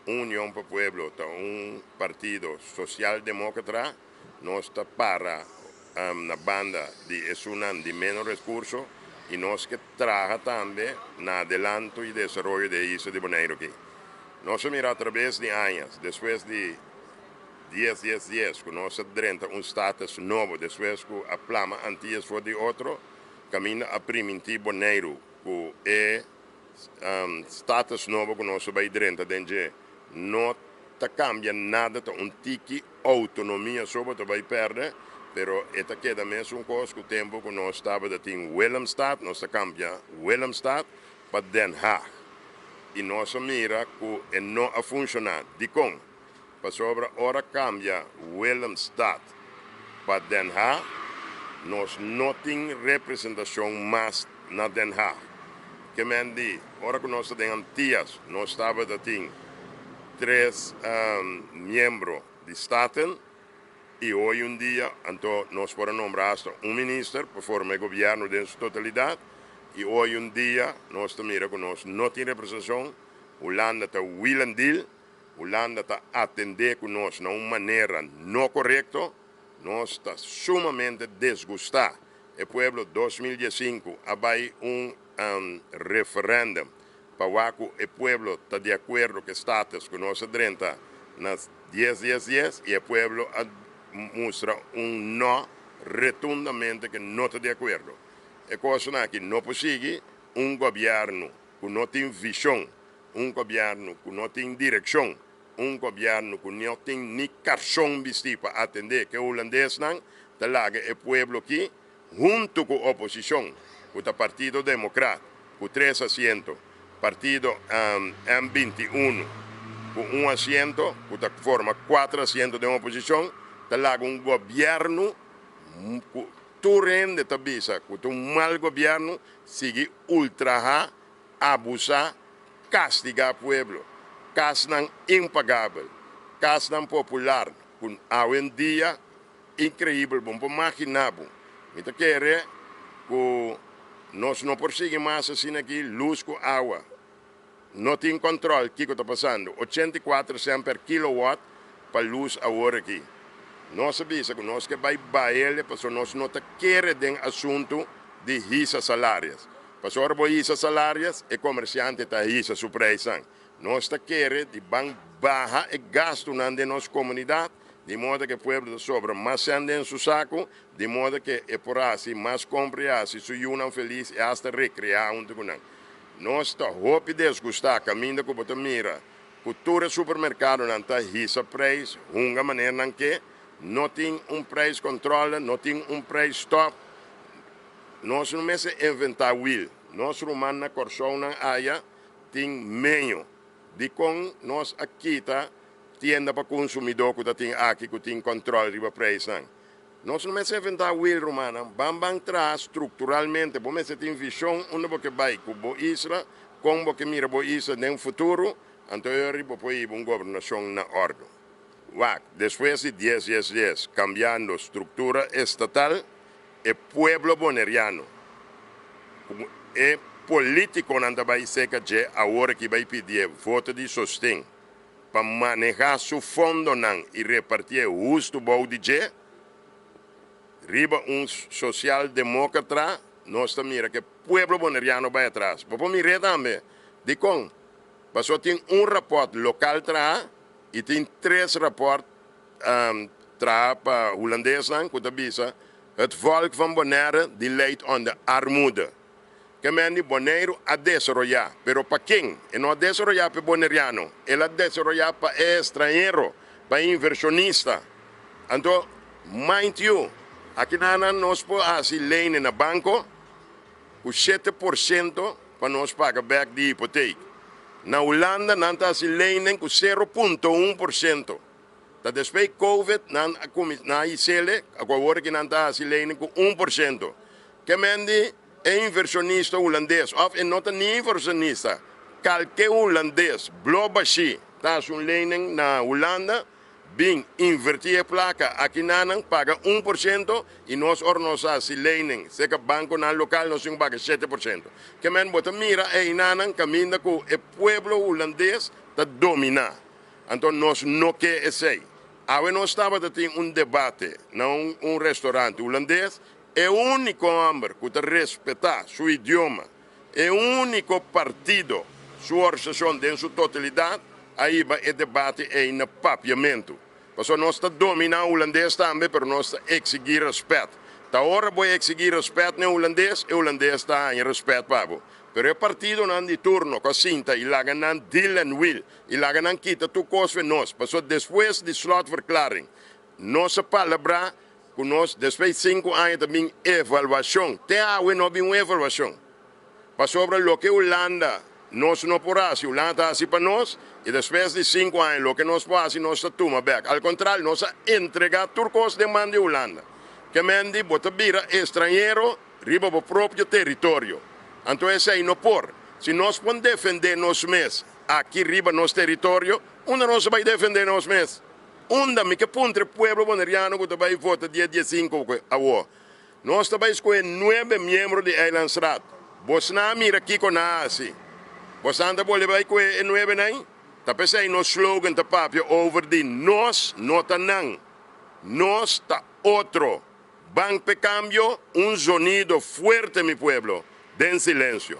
União para o Pueblo, partido social-demócrata, nós está para na banda de Esunan de menos recursos e nós que traga também na adelanto e desenvolvimento de isso de Bonaire aqui. Nós mira através de anos, depois de 10, que nós drenta status novo, depois que a plama antiga foi de outro, caminha a primitivo Bonaire, que é status novo que nós vai drenta dentro, não cambia nada, um tique autonomia sobre o vai perder, pero esta queda mesmo coisa que o tempo que nós estava em Willemstad, nós cambia Willemstad para Den Haag. E nós mira que não a funcionar. De como? Para sobre a hora cambia Willemstad para Den Haag, nós não temos representação mais na Den Haag. Que men di, hora que nós temos Antillas, nós estava em 3 membros de Staten, e hoje em dia, então, nós podemos nombrar ministro para formar o governo em sua totalidade, e hoje em dia, nós miramos que nós não temos representação, Holanda está willing Holanda está atender com nós de uma maneira não correta, nós está sumamente desgostado. O povo 2015 vai referendo para que o povo está de acordo com o status que nós drenta nas 10 e o povo mostra não rotundamente que não está de acordo. É coisa que não possível governo que não tem visão, governo que não tem direção, governo que não tem nem cartão vestido para atender que o holandês não, está lá o povo aqui, junto com a oposição, com o Partido Democrata, com 3 assentos, Partido M21, com 1 assento, que forma 4 assentos de uma oposição, está lá governo que tu rende tabisa, que um mau governo sigue ultrajar, abusar, castigar o povo, castigar impagável, castigar popular, com hoje em dia incrível, bom, imaginar, então quer que nós não prosseguimos mais assim aqui, luz com água, não tem controle do que está passando, 84 cents per kilowatt para luz agora aqui. Nós sabemos que nós que vai baile, porque nós não queremos assunto de risas salárias. Porque agora risas salárias, o comerciante está risas su preço. Nós queremos de banco baja e gasto na nossa comunidade, de modo que o povo sobra mais ande em seu saco, de modo que é por assim mais compra, se sujam feliz e hasta recrear um com nós. Nós estamos desgostar, caminho que você mira, cultura supermercado não está risa preço, uma maneira não que não tem preço controle, não tem preço stop. Nós não mesmo inventar will. Nós romanos na corção na área tem meio de com nós aqui tá tienda para consumidor que tem aqui que tem controle do preço. Nós não mesmo inventar will romana, bambang traz estruturalmente, bom mesmo tem visão onde você vai com boa isla, como você mira boa isla no futuro, então eu vou pôr uma governação na ordem. Depois de 10, cambiando estrutura estatal, o pueblo boneriano, o político não vai ser que agora que vai pedir voto de sustento para manejar seu fundo e repartir justo bom de je, riba social-demócrata, nós mira que o pueblo boneriano vai atrás. Vou mirar também, de com, passou tem rapport local atrás, e tem 3 rapportos para holandês, que avisa het volk van Bonaire die leidt onder armoede. Que men die Bonaire a desarrollar, pero para quem? E não a desarrollar para boneriano, ele a desarrollar para estrangeiro, para inversionista. Então, mind you, aqui nós podemos lenen no banco, com 7% para nós pagar back de hipoteca. Na Holanda, não está se lenen com 0,1%. Tá depois COVID, na ICL, agora que não está se lenen com 1%. Que mendi é inversionista holandês, ou é não nem inversionista. Qualquer holandês, blobashi, está se lenen na Holanda, bem invertir a placa, aqui não paga 1% e nós ornamos se lenen, se que banco na local nós paga 7%. Que men bota mira e nanan caminha com o pueblo holandês está dominar. Então nós não quer esse. Agora nós estava tendo um debate num restaurante holandês. É o único homem que respeita seu idioma. É o único partido, sua organização em sua totalidade, aí o debate é em papiamento. Porque nós estamos dominando o holandês também, mas nós estamos exigir respeito. Da hora vou exigir respeito no holandês, o holandês está em respeito para você. Pero o partido não de turno, com cinta, e lá não deal and will, e lá não quita tu coisa nós. Porque depois de slotverklaring, nossa palavra, que nós, depois de 5 anos, também avaliação. Até agora não tem uma avaliação. Para sobre o que a Holanda, nós não podemos, a Holanda está assim para nós, e depois de 5 anos, o que nós podemos, nós tomamos back. Ao contrário, nós entregamos turcos de mão de Holanda. Que mende bota vira estrangeiro, riba o próprio território. Então esse aí não por. Se nós podemos defender nós mesmos, aqui riba nosso território, onde nós vai defender nós mesmos? Onde me que puntre pueblo boneriano que vai votar dia 15 a o. Nós também escolhe 9 membros de Eilandsraad. Você não mira aqui com a assim. Você anda por levar com 9 nem? Tá pensando no slogan da papia over de nós não tá não. Nós tá outro. Banco cambio, un sonido fuerte, mi pueblo, de silencio.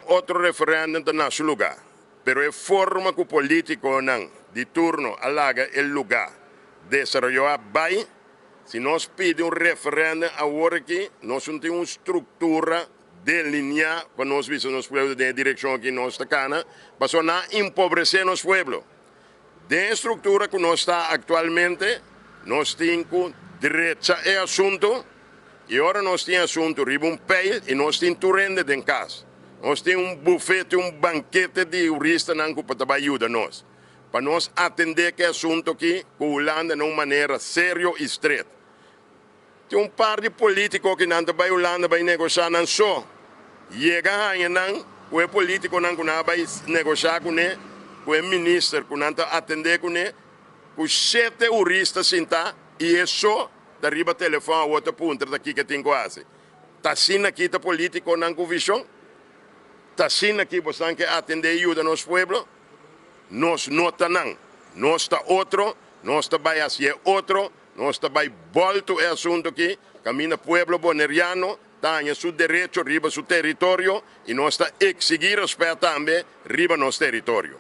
Otro referéndum en nuestro lugar, pero es forma que político de turno alaga el lugar. Desarrollar bem, si nos pide un referéndum ahora aquí, nos tenemos una estructura de línea para nos visar los pueblos de dirección que nos está para no empobrecer los pueblos. De estructura que nos está actualmente, nos tenemos derecha é assunto, e agora nós temos assunto, riba peil, e nós temos turrende em casa. Nós temos bufete, banquete de juristas para trabalhar nós. Para nós atender que assunto aqui, com a Holanda de uma maneira séria e estreita. Tem par de políticos que não vai Holanda vai negociar não só. Chega aí não, o político não vai negociar com ele, com o ministro que não atender com ele, com 7 juristas sentar. E isso, da riba telefone, a outra ponta daqui que tem quase. Está assim aqui, a política não com visão. Está assim aqui, você tem que atender e ajudar nosso povo. Nós não está não. Nós está outro, nós está vai assim outro, nós está vai volta o assunto aqui. Caminha povo boneriano, tem seu direito, riba seu território, e nós está exigir respeito também, riba nosso território.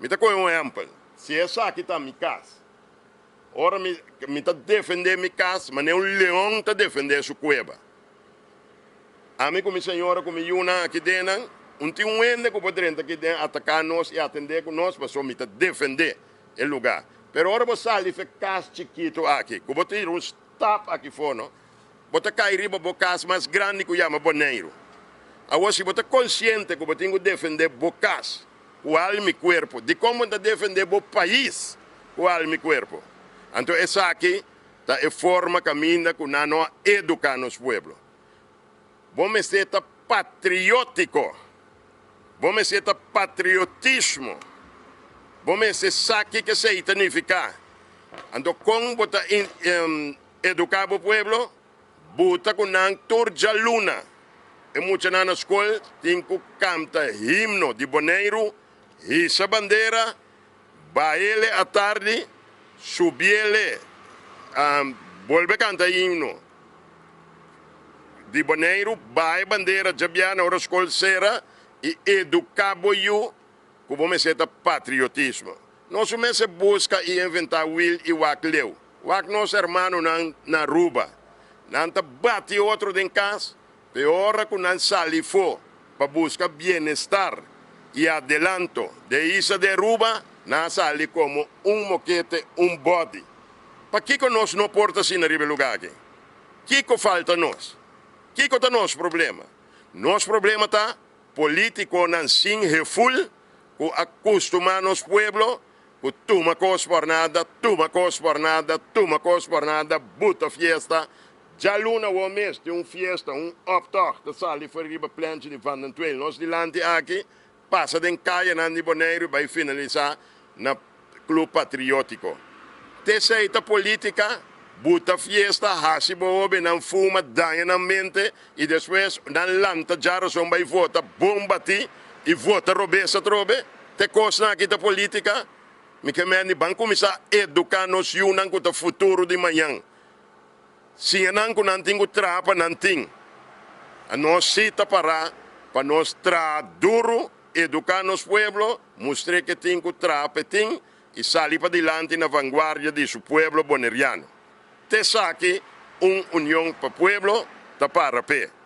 Me dá um exemplo. Se essa aqui está minha casa, ora me está defendendo minha casa, mas não leão está defendendo sua cueva. A mim, como senhora, como Yuna aqui dentro, não tem ende que pode aqui dentro atacar nós e atender com nós, mas só me está defender o lugar. Pero ora você ali faz casa chiquito aqui, que você tem stop aqui fora, você cai riba para casa mais grande que chama Boneiro. Agora, se você é consciente que você tem que defender a casa, com alma e corpo, de como está defender o país com alma e corpo. Então, essa aqui é a forma caminha que nós educamos o povo. Vamos ser patriótico. Vamos ser patriotismo. Vamos ser saque que se significa. Então, como você educar o povo, você com a turja luna. E muitas na escola tem que cantar himno de Boneiro, essa bandeira, baile à tarde, subir, volve a cantar himno de Boneiro, vai bandeira jabiana, ora escola será, e educar boiu, como se é patriotismo. Nós começamos a buscar e inventar Will e Wakleu. Wak nosso irmão na Ruba. Não bate outro em casa, pior que não sali for para buscar bem-estar e adelanto. De isso de Ruba, não sali como moquete, body. Para que nós não porta assim na lugar aqui? Que falta nós? Que é nosso problema? Nosso problema está político não sim reful, que acostumar nos pueblo, que toma coisa por nada, toma coisa por nada, toma coisa por nada, buta fiesta. Já luna o mês tem fiesta, optocht, dat zal die verriebe plantje de Van den Tweel. Nós de lande aqui, passa de caia na de Boneiro, vai finalizar na Club Patriótico. Terceira política, buta fiesta, hasi bobe, não fuma, danha na mente, e depois, não lanta, já só vai votar, bombati, e vota robessa trobe, te costa aqui da política, Mi que me vamos começar a educar nos yunan com o futuro de manhã. Se não com não tem trapa, não tem. A nós cita para nós tra duro, educar nos pueblo, mostrar que tem que trapa, tem, e sair para diante na vanguardia de seu pueblo boneriano. Te saque união para pueblo, tá para pé.